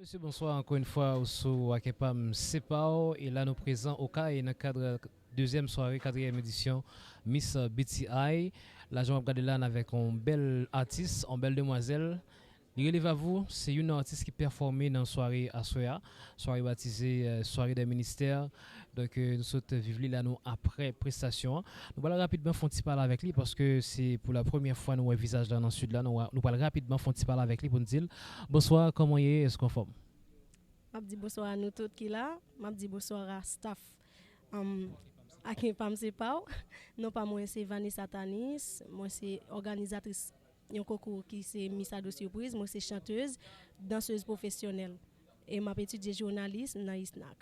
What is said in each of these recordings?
Monsieur, bonsoir encore une fois au sous Akepam Sepao et là nous présents au cas et dans le cadre deuxième soirée, quatrième édition Miss BTI. Là, je vais regarder là avec une belle artiste, une belle demoiselle. Relève à vous, c'est une artiste qui performait dans la soirée à Soya, soirée baptisée soirée des ministères. Donc nous sommes vivre là nous après prestation. Nous allons rapidement faire un petit parler avec lui parce que c'est pour la première fois nous voyons visage dans le sud là. Nous allons rapidement faire un petit parler avec lui pour nous dire bonsoir, comment est-ce qu'on forme? M'a dit bonsoir à nous toutes qui là. M'a dit bonsoir à staff. Um, à qui pas c'est pas. Non pas moi c'est Vanessa Tanis, moi c'est organisatrice un concours qui c'est Miss Ado Surprise, moi c'est chanteuse, danseuse professionnelle et m'a étudié journalisme dans ISNAC.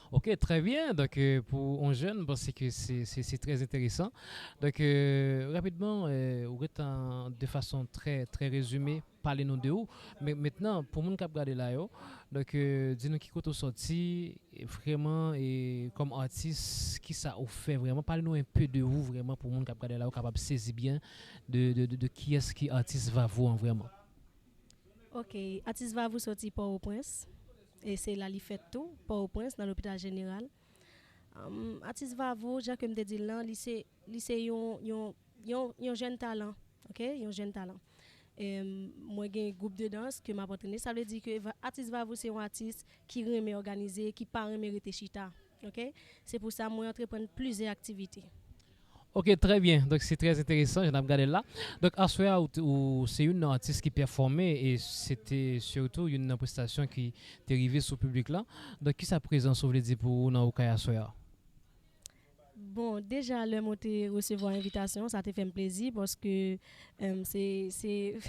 Ok, très bien. Donc, pour un jeune, parce que c'est très intéressant. Donc, rapidement, de façon très résumée, parlez-nous de où. Mais maintenant, pour mon cap garder là, donc, dis-nous qui côté sorti, et vraiment, et comme artiste, qui ça vous fait vraiment. Parlez-nous un peu de vous, vraiment, pour mon cap garder là, capable de saisir bien de qui est-ce qui artiste va vous, vraiment. OK, artiste va vous sortir Port-au-Prince et c'est là li fait tout Port-au-Prince dans l'hôpital général. Artiste va vous, Jacques me dit là, lycée yon jeune talent. OK, yon jeune talent. Moi j'ai un groupe de danse que m'a entraîné, ça veut dire que artiste va vous c'est un artiste qui remet organiser, qui pas remet rete chita. OK, c'est pour ça moi entreprendre plusieurs activités. Ok, très bien. Donc, c'est très intéressant. Je l'ai regardé là. Donc, Aswea, c'est une artiste qui performait et c'était surtout une prestation qui est arrivée sur le public là. Donc, qui sa présence, vous voulez dire pour vous dans le cas Aswea? Bon, déjà le monter recevoir invitation, ça te fait un plaisir parce que c'est c'est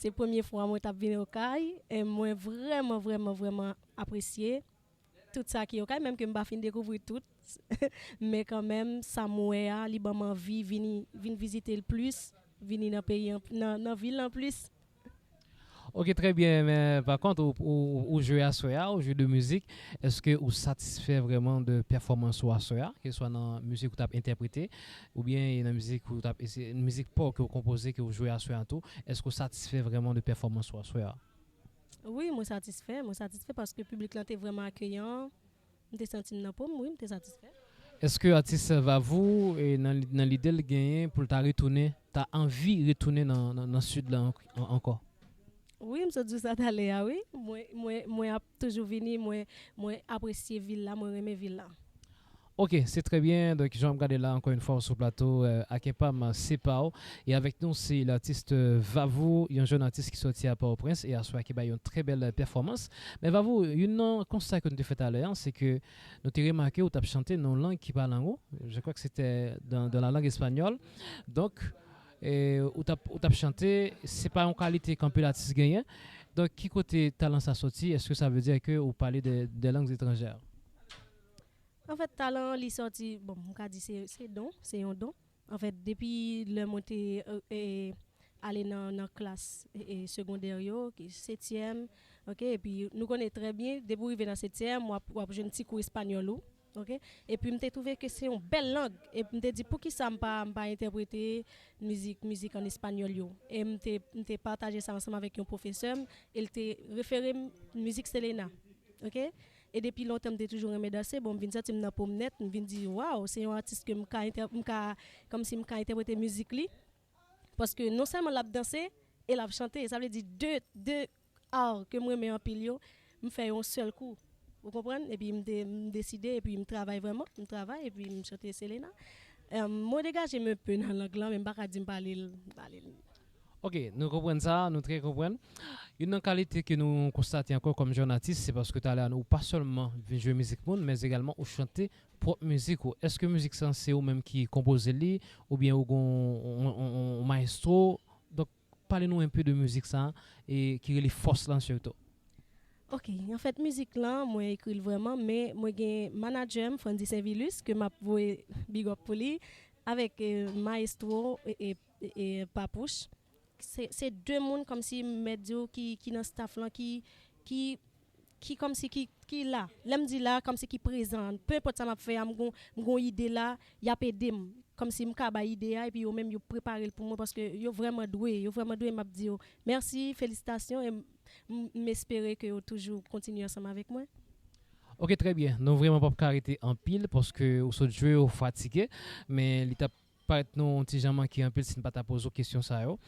la première fois moi t'a venu au CAI et moi vraiment apprécié tout ça qui est au CAI même que m'a fin découvrir tout mais quand même ça moi li ban envie vini visiter le plus, vini dans pays dans ville en plus. Ok, très bien. Mais par contre, au jeu Aswea, au jeu de musique, est-ce que vous satisfait vraiment de performance au Aswea, que ce soit dans la musique que vous avez interprété ou bien dans la musique que vous avez une musique pop que vous composez, que vous jouez Aswea tout, est-ce que vous satisfait vraiment de performance au Aswea? Oui, moi satisfait parce que le public là était vraiment accueillant. M'était senti dans peau, oui, m'était satisfait. Est-ce que l'artiste va vous et dans l'idée de gagner pour ta retourner, t'as envie de retourner dans le sud là encore? Oui, je dis ça d'aller, ah oui. Moi, toujours venu, moi, apprécier ville là, moi, aimer ville là. Ok, c'est très bien. Donc, je vais regarder là encore une fois sur le plateau à Kepam Sepao. Et avec nous, c'est l'artiste Vavou, un jeune artiste qui sortit à Port-au-Prince et à soi qui a une très belle performance. Mais Vavou, un constat que nous avons fait à l'heure, c'est que nous avons remarqué où tu as chanté dans une langue qui parle en haut. Je crois que c'était dans la langue espagnole. Donc, où tu as chanté, c'est pas en qualité qu'un peu l'artiste gagne. Donc, qui côté talent ça sorti, est-ce que ça veut dire que vous parlez des langues étrangères? En fait, talent, il sorti, bon, on dit c'est don, c'est un don. En fait, depuis le monté aller dans la classe secondaire, qui est septième, ok, et puis nous connaissons très bien, dès que arriver dans septième, moi, j'ai un petit cours espagnol, ok, et puis je trouvé que c'est une belle langue, et je me dit pour qui ça me pas interpréter musique en espagnol, et je partagé ça ensemble avec un professeur, il t'a référé musique Selena, ok. Et depuis longtemps, je toujours aimé danser. Bon, je viens de sortir pour me net, je viens de dire, waouh, c'est un artiste que comme si je interpréter musique li. Parce que non seulement l'a danser et l'a chanter, ça veut dire deux arts que moi mets en pile, me fait un seul coup. Vous comprenez? Et puis, je décide, et puis, je travaille vraiment, je travaille, et puis, je chante Selena. Moi, dégage, je me peu dans l'anglais, mais je ne sais pas parler. Ok, nous comprenons ça, nous très comprenons. Une qualité que nous constatons encore comme journaliste, c'est parce que tu as là, nous pas seulement jouer musique monde, mais également au chanter propre musique. Est-ce que musique c'est ou même qui compose les, ou bien au maestro? Donc, parlez-nous un peu de musique ça et qui est les forces là surtout. Ok, en fait, musique là, moi écrit vraiment, mais moi j'ai manager Francis Saint-Vilus que m'a voué big up pour lui avec Maestro et Papouche. C'est deux mondes comme si médio qui dans staff là qui comme si qui là. L'aime dit là comme si qui présente. Peu importe ça m'a fait, m'gon idée là, y a aidé comme si m'ka ba idée et puis même yo préparé pour moi parce que yo vraiment doué m'a dit merci, félicitations m'espérer que vous toujours continuer ensemble avec moi. Ok, très bien. Nous vraiment pas arrêter en pile parce que au saut de jeu, au fatigué, mais l'étape paraît non un petit jamais qui en pile si ne pas ta poser question ça yo.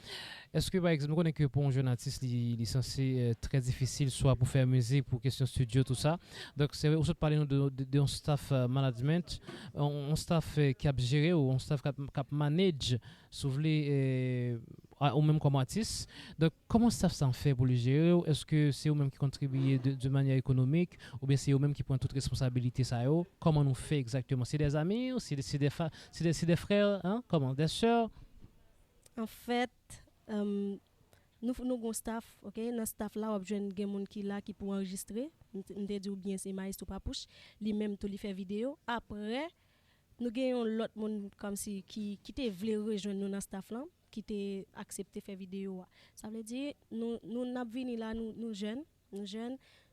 Est-ce que par exemple, nous connaissons que pour un jeune artiste, il est censé très difficile soit pour faire musique, pour question studio tout ça. Donc c'est aussi de parler nous de un staff management, un staff qui a géré ou un staff qui a manage, si vous voulez, ou même comme artiste. Donc, comment ça s'en fait pour le gérer? Est-ce que c'est eux-mêmes qui contribuent de manière économique ou bien c'est eux-mêmes qui prennent toute responsabilité ça yo? Comment on fait exactement? C'est des amis ou c'est des frères, hein? Comment? Des sœurs? En fait, nous nous avons staff, OK? Dans staff là, on a des gens qui là qui pour enregistrer. On te dit ou bien c'est Maïs ou Papouche, lui même tout lui fait vidéo. Après, nous avons l'autre monde comme si qui te voulait rejoindre nous dans staff là, qui te accepté faire vidéo. Ça veut dire nous n'a venu là nous jeunes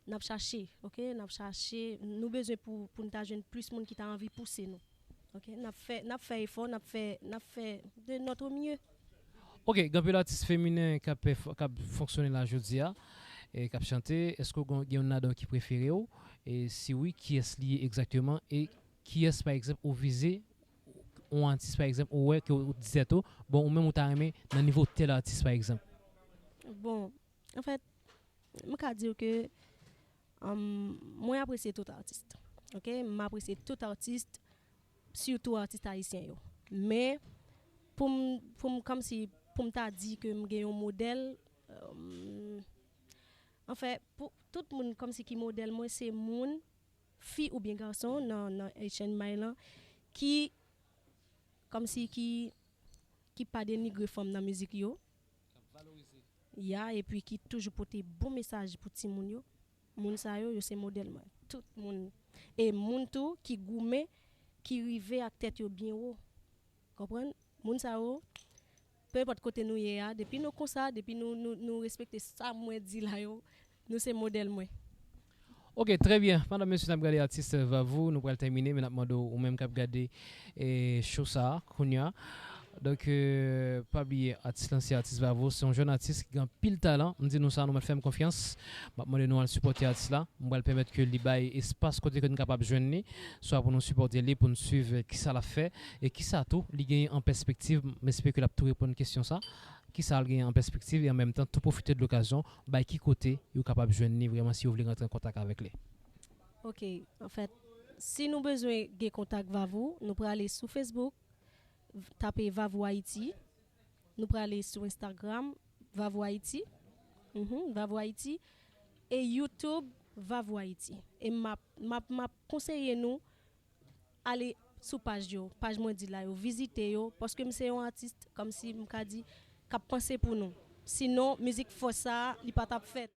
n'a cherché, OK? N'a cherché, nous besoin pour nous jeune plus monde qui t'a envie pousser nous. OK? N'a fait effort, n'a fait de notre mieux. Ok, quand l'artiste féminin qui a fonctionné là jeudi et qui a chanté, est-ce qu'il y en a d'autres qui préfèrent ou? Et si oui, qui est lié exactement et qui est par exemple au visé ou artiste par exemple ou ouais que vous disait tout, bon ou même ou t'as aimé dans niveau tel artiste par exemple. Bon, en fait, je peux dire que moi j'apprécie tout artiste. OK, m'apprécie tout artiste, surtout artiste haïtien yo. Mais comme si pour me dit que j'ai un modèle en fait pour tout le monde comme si qui modèle moi c'est moun fille ou bien garçon dans Haitian Mylan qui comme si qui pas dénigrer femme dans musique yo. Et puis qui toujours porter bon message pour ti moun yo. Moun sa yo c'est modèle moi. Tout moun et moun tout qui goumé qui rivé à tête yo bien haut. Comprendre? Moun sa yo peu importe côté nous y a depuis nous comme ça depuis nous respecter ça moi dit là yo nous c'est modèle moi. Ok, très bien. Madame, monsieur, nous avons regardé l'artiste Vavou, nous allons terminer, mais nous avons même regardé Chosa, Kounia. Donc, pas oublier, artiste lancé, artiste Vavou, c'est un jeune artiste qui a pile talent. On dit nous ça, nous allons faire confiance. Nous allons supporter l'artiste là. Nous allons permettre que l'Ibaï espace côté que nous sommes capables de joindre, soit pour nous supporter, pour nous suivre qui ça l'a fait et qui ça tout, il gagne en perspective. J'espère que la tout répond à une question ça. Qui ça gagne en perspective et en même temps tout profiter de l'occasion, bah qui côté vous êtes capable de joindre vraiment si vous voulez rentrer en contact avec lui. OK, en fait, si nous besoin de contact Vavou, nous pouvons aller sur Facebook, taper Vavou Haïti. Nous pouvons aller sur Instagram, Vavou Haïti. Vavou Haïti et YouTube Vavou Haïti. Et m'a conseillé nous aller sur page moi dit là, visiter yo parce que c'est un artiste comme si m'a dit qu'a pensé pour nous. Sinon musique força, il pas t'a fait.